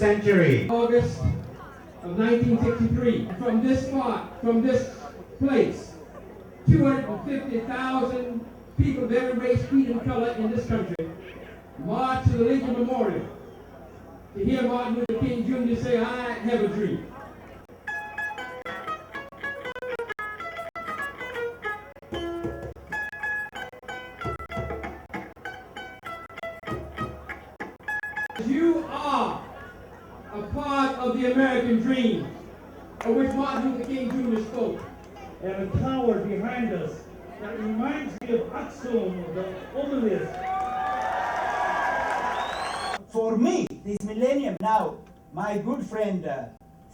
century. August of 1963. From this spot, from this place, 250,000 people of every race, creed, and color in this country marched to the Lincoln Memorial to hear Martin Luther King Jr. say, "I have a dream." You are a part of the American dream of which Martin Luther King Jr. spoke. And a tower behind us that reminds me of Aksum, the obelisk. For me, this millennium now, my good friend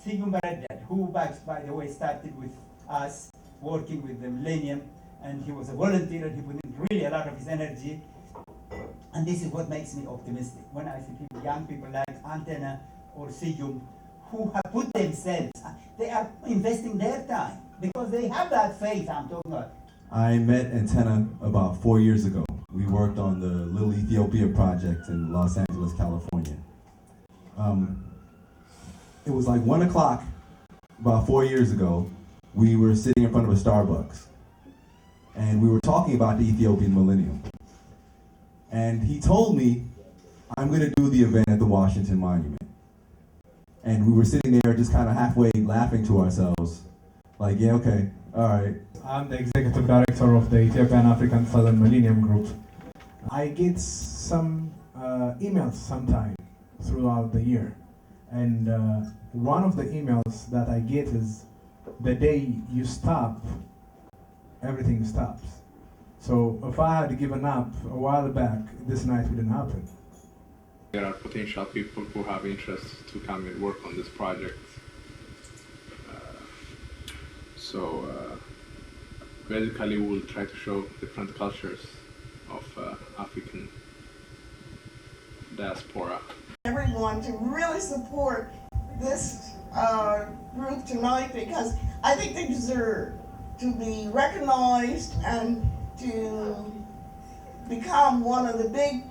Sigmund Baradat, who by the way started with us working with the Millennium, and he was a volunteer and he put in really a lot of his energy. And this is what makes me optimistic. When I see people, young people like Antenna or Sigmund, who have put themselves, they are investing their time because they have that faith I'm talking about. I met Antenna about 4 years ago. We worked on the Little Ethiopia project in Los Angeles, California. It was like 1 o'clock about 4 years ago. We were sitting in front of a Starbucks and we were talking about the Ethiopian Millennium. And he told me, I'm going to do the event at the Washington Monument. And we were sitting there just kind of halfway laughing to ourselves. Like, yeah, okay, all right. I'm the executive director of the Ethiopian African Southern Millennium Group. I get some emails sometime throughout the year. And one of the emails that I get is, the day you stop, everything stops. So if I had given up a while back, this night wouldn't happen. There are potential people who have interest to come and work on this project. Basically we'll try to show different cultures of African diaspora. Everyone to really support this group tonight, because I think they deserve to be recognized and to become one of the big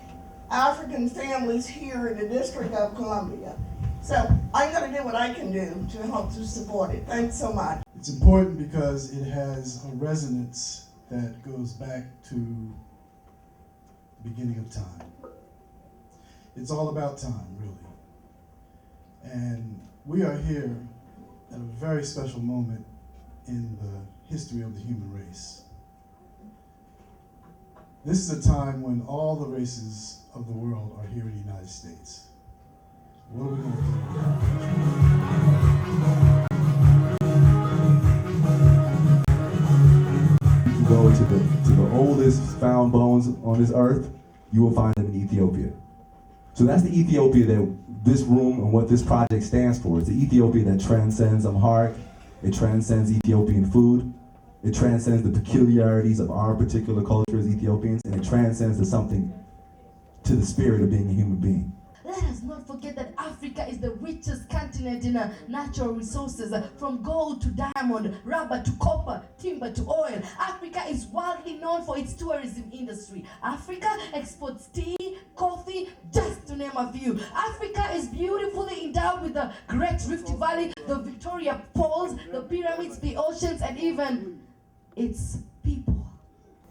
African families here in the District of Columbia. So I'm going to do what I can do to help to support it. Thanks so much. It's important because it has a resonance that goes back to the beginning of time. It's all about time, really. And we are here at a very special moment in the history of the human race. This is a time when all the races of the world are here in the United States. What are we going to do? If you go to the oldest found bones on this earth, you will find them in Ethiopia. So that's the Ethiopia that this room and what this project stands for. It's the Ethiopia that transcends Amharic, it transcends Ethiopian food, it transcends the peculiarities of our particular culture as Ethiopians, and it transcends to the spirit of being a human being. Let us not forget that Africa is the richest continent in natural resources, from gold to diamond, rubber to copper, timber to oil. Africa is widely known for its tourism industry. Africa exports tea, coffee, just to name a few. Africa is beautifully endowed with the Great Rift Valley, the Victoria Falls, the pyramids, the oceans, and even its people.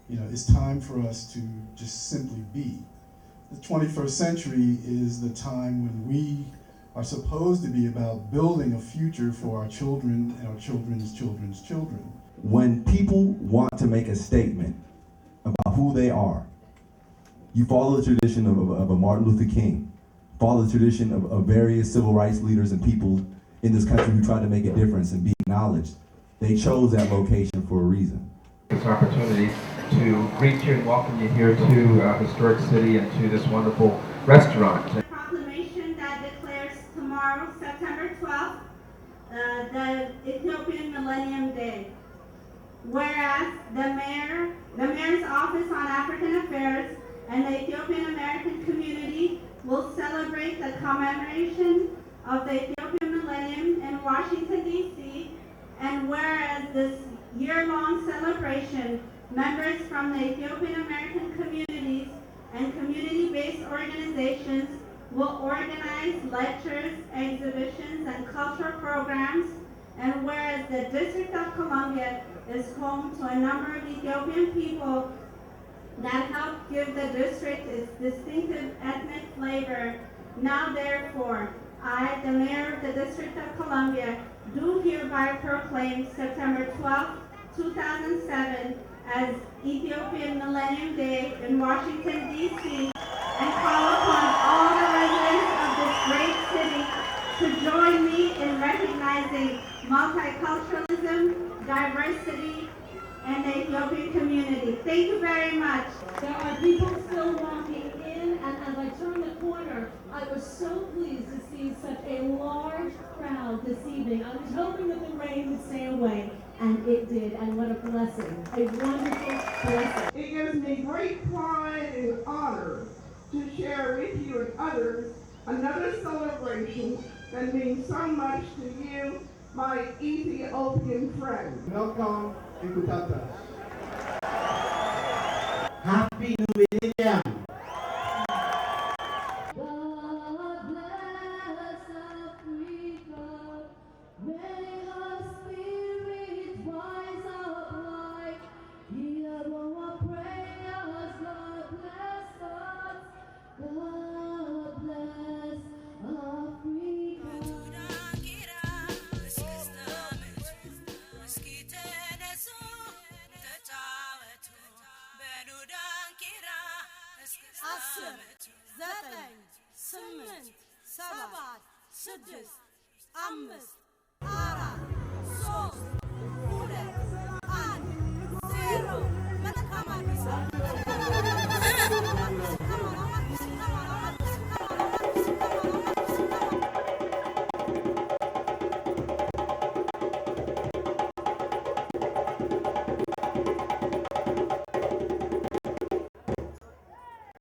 You know, it's time for us to just simply be. The 21st century is the time when we are supposed to be about building a future for our children and our children's children's children. When people want to make a statement about who they are, you follow the tradition of a Martin Luther King, follow the tradition of various civil rights leaders and people in this country who tried to make a difference and be acknowledged. They chose that location for a reason. This opportunity to greet you and welcome you here to our historic city and to this wonderful restaurant. A proclamation that declares tomorrow, September 12th, the Ethiopian Millennium Day. Whereas the Mayor's Office on African Affairs and the Ethiopian American community will celebrate the commemoration of the Ethiopian Millennium in Washington, D.C., and whereas this year-long celebration, members from the Ethiopian American communities and community-based organizations will organize lectures, exhibitions, and cultural programs, and whereas the District of Columbia is home to a number of Ethiopian people that helped give the district its distinctive ethnic flavor, now therefore, I, the Mayor of the District of Columbia, do hereby proclaim September 12, 2007 as Ethiopian Millennium Day in Washington, D.C., and call upon all the residents of this great city to join me in recognizing multiculturalism, diversity, and the Ethiopian community. Thank you very much. There are people still walking in, and as I turned the corner, I was so pleased to see such a large crowd this evening. I was hoping that the rain would stay away, and it did, and what a blessing, a wonderful blessing. It gives me great pride and honor to share with you and others another celebration that means so much to you, my Ethiopian friend. Welcome to Kutata. Happy New Millennium. God bless Africa. May her spirit rise up high. Hear our prayers. God bless us. God bless Africa. 10 9 8 7 6 5